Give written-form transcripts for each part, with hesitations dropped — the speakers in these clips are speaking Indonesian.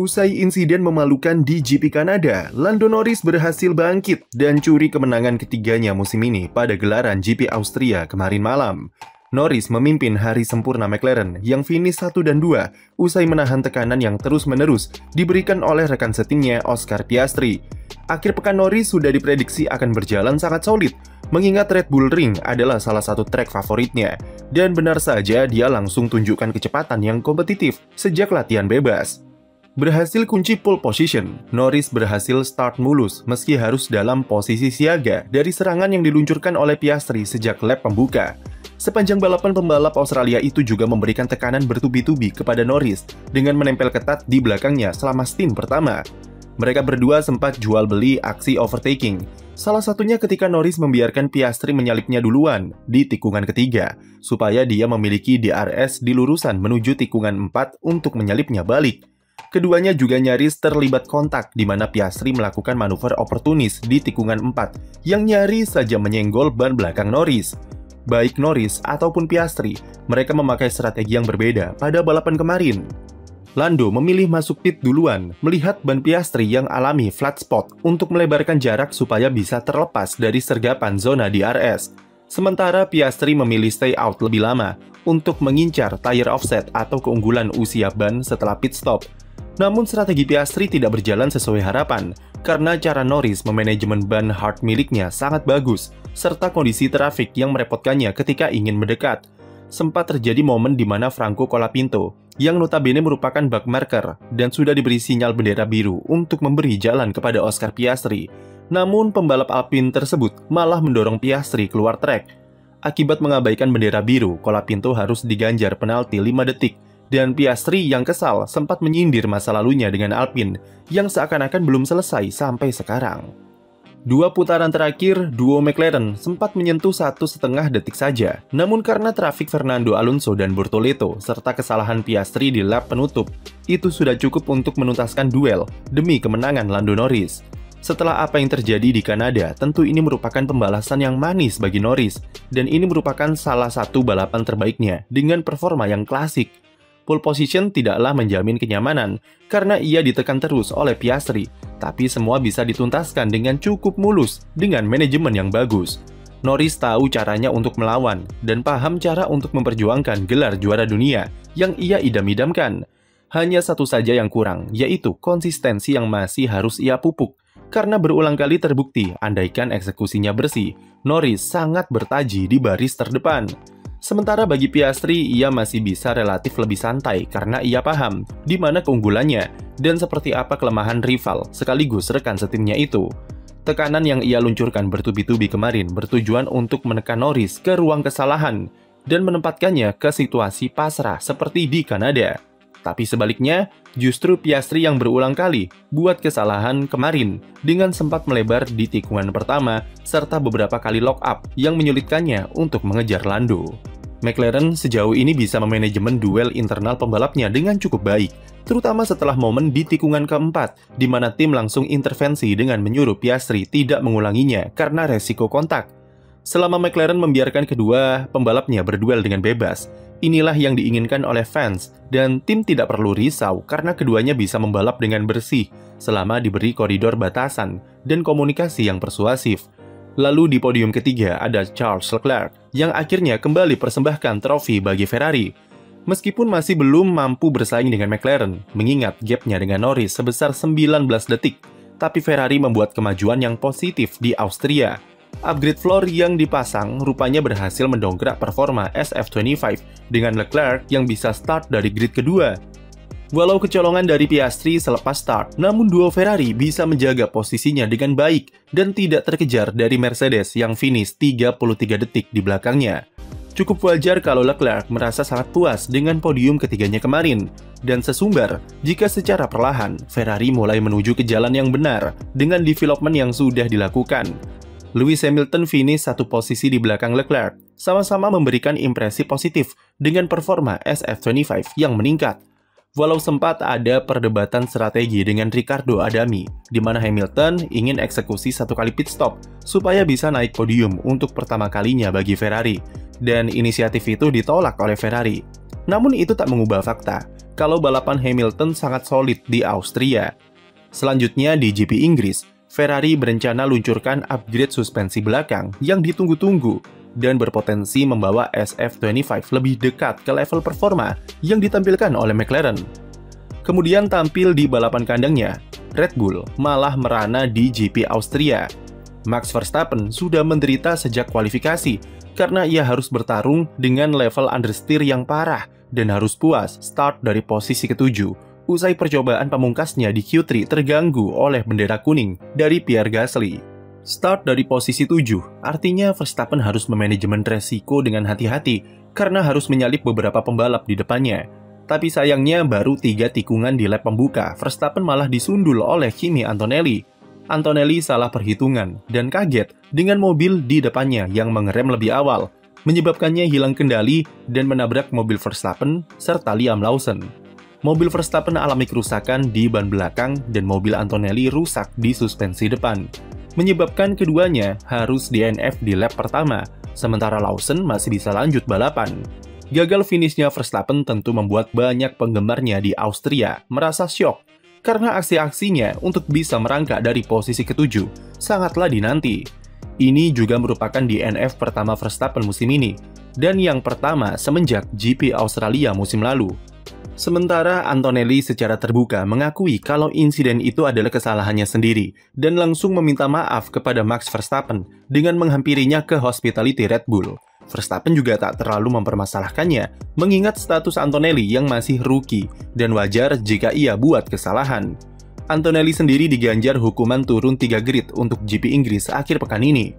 Usai insiden memalukan di GP Kanada, Lando Norris berhasil bangkit dan curi kemenangan ketiganya musim ini pada gelaran GP Austria kemarin malam. Norris memimpin hari sempurna McLaren yang finish 1 dan 2 usai menahan tekanan yang terus-menerus diberikan oleh rekan setimnya Oscar Piastri. Akhir pekan Norris sudah diprediksi akan berjalan sangat solid, mengingat Red Bull Ring adalah salah satu trek favoritnya. Dan benar saja dia langsung tunjukkan kecepatan yang kompetitif sejak latihan bebas. Berhasil kunci pole position, Norris berhasil start mulus meski harus dalam posisi siaga dari serangan yang diluncurkan oleh Piastri sejak lap pembuka. Sepanjang balapan, pembalap Australia itu juga memberikan tekanan bertubi-tubi kepada Norris dengan menempel ketat di belakangnya selama stint pertama. Mereka berdua sempat jual beli aksi overtaking, salah satunya ketika Norris membiarkan Piastri menyalipnya duluan di tikungan ketiga, supaya dia memiliki DRS di lurusan menuju tikungan 4 untuk menyalipnya balik. Keduanya juga nyaris terlibat kontak di mana Piastri melakukan manuver oportunis di tikungan 4 yang nyaris saja menyenggol ban belakang Norris. Baik Norris ataupun Piastri, mereka memakai strategi yang berbeda pada balapan kemarin. Lando memilih masuk pit duluan melihat ban Piastri yang alami flat spot untuk melebarkan jarak supaya bisa terlepas dari sergapan zona DRS. Sementara Piastri memilih stay out lebih lama untuk mengincar tire offset atau keunggulan usia ban setelah pit stop. Namun strategi Piastri tidak berjalan sesuai harapan, karena cara Norris memanajemen ban hard miliknya sangat bagus, serta kondisi trafik yang merepotkannya ketika ingin mendekat. Sempat terjadi momen di mana Franco Colapinto, yang notabene merupakan bug marker dan sudah diberi sinyal bendera biru untuk memberi jalan kepada Oscar Piastri. Namun pembalap Alpine tersebut malah mendorong Piastri keluar trek. Akibat mengabaikan bendera biru, Colapinto harus diganjar penalti 5 detik. Dan Piastri yang kesal sempat menyindir masa lalunya dengan Alpine yang seakan-akan belum selesai sampai sekarang. Dua putaran terakhir, duo McLaren sempat menyentuh 1,5 detik saja. Namun karena trafik Fernando Alonso dan Bortoleto serta kesalahan Piastri di lap penutup, itu sudah cukup untuk menuntaskan duel demi kemenangan Lando Norris. Setelah apa yang terjadi di Kanada, tentu ini merupakan pembalasan yang manis bagi Norris, dan ini merupakan salah satu balapan terbaiknya dengan performa yang klasik. Pole position tidaklah menjamin kenyamanan karena ia ditekan terus oleh Piastri, tapi semua bisa dituntaskan dengan cukup mulus dengan manajemen yang bagus. Norris tahu caranya untuk melawan dan paham cara untuk memperjuangkan gelar juara dunia yang ia idam-idamkan. Hanya satu saja yang kurang, yaitu konsistensi yang masih harus ia pupuk. Karena berulang kali terbukti, andaikan eksekusinya bersih, Norris sangat bertaji di baris terdepan. Sementara bagi Piastri, ia masih bisa relatif lebih santai karena ia paham di mana keunggulannya dan seperti apa kelemahan rival sekaligus rekan setimnya itu. Tekanan yang ia luncurkan bertubi-tubi kemarin bertujuan untuk menekan Norris ke ruang kesalahan dan menempatkannya ke situasi pasrah seperti di Kanada. Tapi sebaliknya, justru Piastri yang berulang kali buat kesalahan kemarin dengan sempat melebar di tikungan pertama serta beberapa kali lock up yang menyulitkannya untuk mengejar Lando. McLaren sejauh ini bisa memanajemen duel internal pembalapnya dengan cukup baik, terutama setelah momen di tikungan keempat, di mana tim langsung intervensi dengan menyuruh Piastri tidak mengulanginya karena resiko kontak. Selama McLaren membiarkan kedua pembalapnya berduel dengan bebas, inilah yang diinginkan oleh fans, dan tim tidak perlu risau karena keduanya bisa membalap dengan bersih selama diberi koridor batasan dan komunikasi yang persuasif. Lalu di podium ketiga ada Charles Leclerc yang akhirnya kembali persembahkan trofi bagi Ferrari. Meskipun masih belum mampu bersaing dengan McLaren, mengingat gapnya dengan Norris sebesar 19 detik, tapi Ferrari membuat kemajuan yang positif di Austria. Upgrade floor yang dipasang rupanya berhasil mendongkrak performa SF25 dengan Leclerc yang bisa start dari grid kedua. Walau kecolongan dari Piastri selepas start, namun duo Ferrari bisa menjaga posisinya dengan baik dan tidak terkejar dari Mercedes yang finish 33 detik di belakangnya. Cukup wajar kalau Leclerc merasa sangat puas dengan podium ketiganya kemarin, dan sesumbar jika secara perlahan Ferrari mulai menuju ke jalan yang benar dengan development yang sudah dilakukan. Lewis Hamilton finish satu posisi di belakang Leclerc, sama-sama memberikan impresi positif dengan performa SF25 yang meningkat. Walau sempat ada perdebatan strategi dengan Ricciardo Adami, di mana Hamilton ingin eksekusi satu kali pit stop supaya bisa naik podium untuk pertama kalinya bagi Ferrari, dan inisiatif itu ditolak oleh Ferrari. Namun itu tak mengubah fakta kalau balapan Hamilton sangat solid di Austria. Selanjutnya di GP Inggris, Ferrari berencana luncurkan upgrade suspensi belakang yang ditunggu-tunggu dan berpotensi membawa SF25 lebih dekat ke level performa yang ditampilkan oleh McLaren. Kemudian tampil di balapan kandangnya, Red Bull malah merana di GP Austria. Max Verstappen sudah menderita sejak kualifikasi karena ia harus bertarung dengan level understeer yang parah dan harus puas start dari posisi ke-7 usai percobaan pamungkasnya di Q3 terganggu oleh bendera kuning dari Pierre Gasly. Start dari posisi 7 artinya Verstappen harus memanajemen resiko dengan hati-hati karena harus menyalip beberapa pembalap di depannya. Tapi sayangnya baru 3 tikungan di lap pembuka, Verstappen malah disundul oleh Kimi Antonelli. Antonelli salah perhitungan dan kaget dengan mobil di depannya yang mengerem lebih awal, menyebabkannya hilang kendali dan menabrak mobil Verstappen serta Liam Lawson. Mobil Verstappen alami kerusakan di ban belakang dan mobil Antonelli rusak di suspensi depan, menyebabkan keduanya harus DNF di lap pertama, sementara Lawson masih bisa lanjut balapan. Gagal finishnya Verstappen tentu membuat banyak penggemarnya di Austria merasa syok, karena aksi-aksinya untuk bisa merangkak dari posisi ke-7 sangatlah dinanti. Ini juga merupakan DNF pertama Verstappen musim ini, dan yang pertama semenjak GP Australia musim lalu. Sementara Antonelli secara terbuka mengakui kalau insiden itu adalah kesalahannya sendiri, dan langsung meminta maaf kepada Max Verstappen dengan menghampirinya ke hospitality Red Bull. Verstappen juga tak terlalu mempermasalahkannya, mengingat status Antonelli yang masih rookie, dan wajar jika ia buat kesalahan. Antonelli sendiri diganjar hukuman turun 3 grid untuk GP Inggris akhir pekan ini.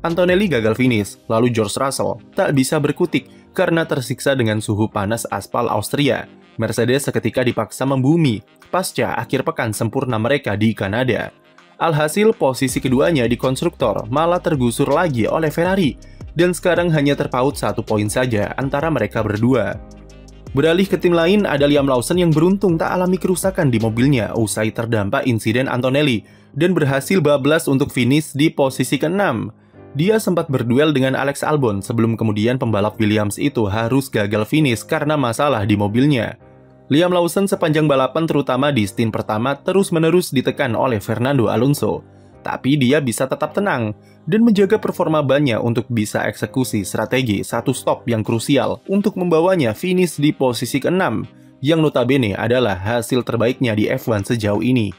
Antonelli gagal finish, lalu George Russell tak bisa berkutik karena tersiksa dengan suhu panas aspal Austria. Mercedes seketika dipaksa membumi pasca akhir pekan sempurna mereka di Kanada. Alhasil posisi keduanya di konstruktor malah tergusur lagi oleh Ferrari, dan sekarang hanya terpaut 1 poin saja antara mereka berdua. Beralih ke tim lain, ada Liam Lawson yang beruntung tak alami kerusakan di mobilnya usai terdampak insiden Antonelli dan berhasil bablas untuk finish di posisi ke-6. Dia sempat berduel dengan Alex Albon sebelum kemudian pembalap Williams itu harus gagal finish karena masalah di mobilnya. Liam Lawson sepanjang balapan terutama di stint pertama terus-menerus ditekan oleh Fernando Alonso. Tapi dia bisa tetap tenang dan menjaga performa bannya untuk bisa eksekusi strategi satu stop yang krusial untuk membawanya finish di posisi ke-6, yang notabene adalah hasil terbaiknya di F1 sejauh ini.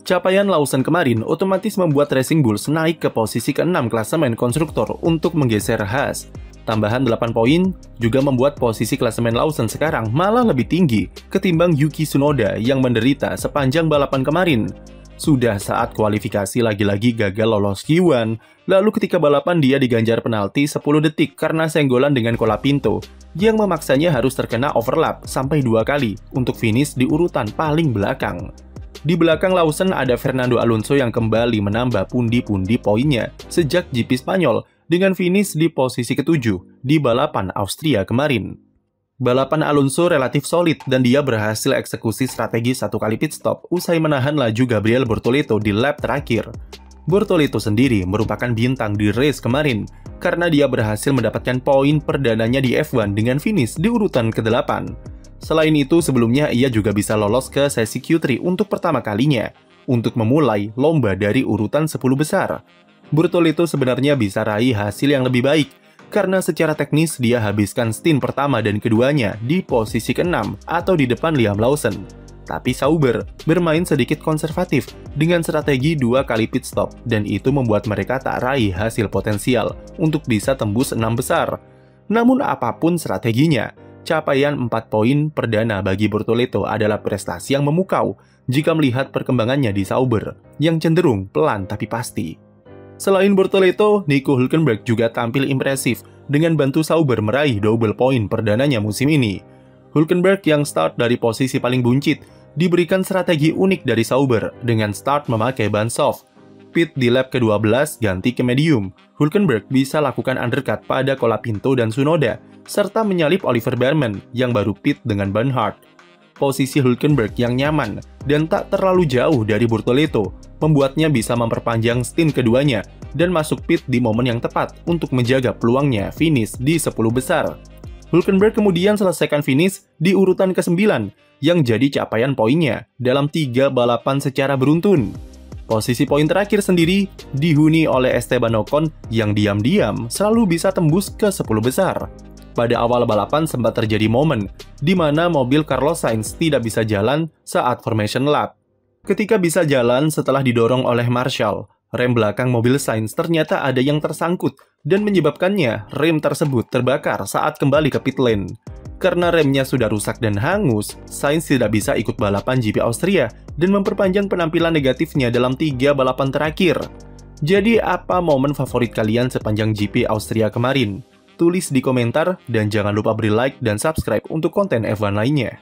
Capaian Lawson kemarin otomatis membuat Racing Bulls naik ke posisi ke-6 klasemen konstruktor untuk menggeser Haas. Tambahan 8 poin juga membuat posisi klasemen Lawson sekarang malah lebih tinggi ketimbang Yuki Tsunoda yang menderita sepanjang balapan kemarin. Sudah saat kualifikasi lagi-lagi gagal lolos Q1, lalu ketika balapan dia diganjar penalti 10 detik karena senggolan dengan Colapinto, yang memaksanya harus terkena overlap sampai 2 kali untuk finish di urutan paling belakang. Di belakang Lawson ada Fernando Alonso yang kembali menambah pundi-pundi poinnya sejak GP Spanyol dengan finish di posisi ke-7 di balapan Austria kemarin. Balapan Alonso relatif solid dan dia berhasil eksekusi strategi 1 kali pit stop usai menahan laju Gabriel Bortoleto di lap terakhir. Bortoleto sendiri merupakan bintang di race kemarin karena dia berhasil mendapatkan poin perdananya di F1 dengan finish di urutan ke-8. Selain itu, sebelumnya ia juga bisa lolos ke sesi Q3 untuk pertama kalinya untuk memulai lomba dari urutan 10 besar. Bortoleto sebenarnya bisa raih hasil yang lebih baik karena secara teknis dia habiskan stint pertama dan keduanya di posisi ke-6 atau di depan Liam Lawson. Tapi Sauber bermain sedikit konservatif dengan strategi 2 kali pit stop dan itu membuat mereka tak raih hasil potensial untuk bisa tembus 6 besar. Namun apapun strateginya, capaian 4 poin perdana bagi Bortoleto adalah prestasi yang memukau jika melihat perkembangannya di Sauber yang cenderung pelan tapi pasti. Selain Bortoleto, Nico Hülkenberg juga tampil impresif dengan bantu Sauber meraih double poin perdananya musim ini. Hülkenberg yang start dari posisi paling buncit diberikan strategi unik dari Sauber dengan start memakai ban soft. Pit di lap ke-12 ganti ke medium. Hülkenberg bisa lakukan undercut pada Colapinto dan Tsunoda serta menyalip Oliver Bearman yang baru pit dengan ban hard. Posisi Hülkenberg yang nyaman dan tak terlalu jauh dari Bortoleto membuatnya bisa memperpanjang stint keduanya dan masuk pit di momen yang tepat untuk menjaga peluangnya finish di 10 besar. Hülkenberg kemudian selesaikan finish di urutan ke-9 yang jadi capaian poinnya dalam 3 balapan secara beruntun. Posisi poin terakhir sendiri dihuni oleh Esteban Ocon yang diam-diam selalu bisa tembus ke 10 besar. Pada awal balapan sempat terjadi momen di mana mobil Carlos Sainz tidak bisa jalan saat formation lap. Ketika bisa jalan setelah didorong oleh Marshall, rem belakang mobil Sainz ternyata ada yang tersangkut dan menyebabkannya rem tersebut terbakar saat kembali ke pit lane. Karena remnya sudah rusak dan hangus, Sainz tidak bisa ikut balapan GP Austria dan memperpanjang penampilan negatifnya dalam 3 balapan terakhir. Jadi apa momen favorit kalian sepanjang GP Austria kemarin? Tulis di komentar dan jangan lupa beri like dan subscribe untuk konten F1 lainnya.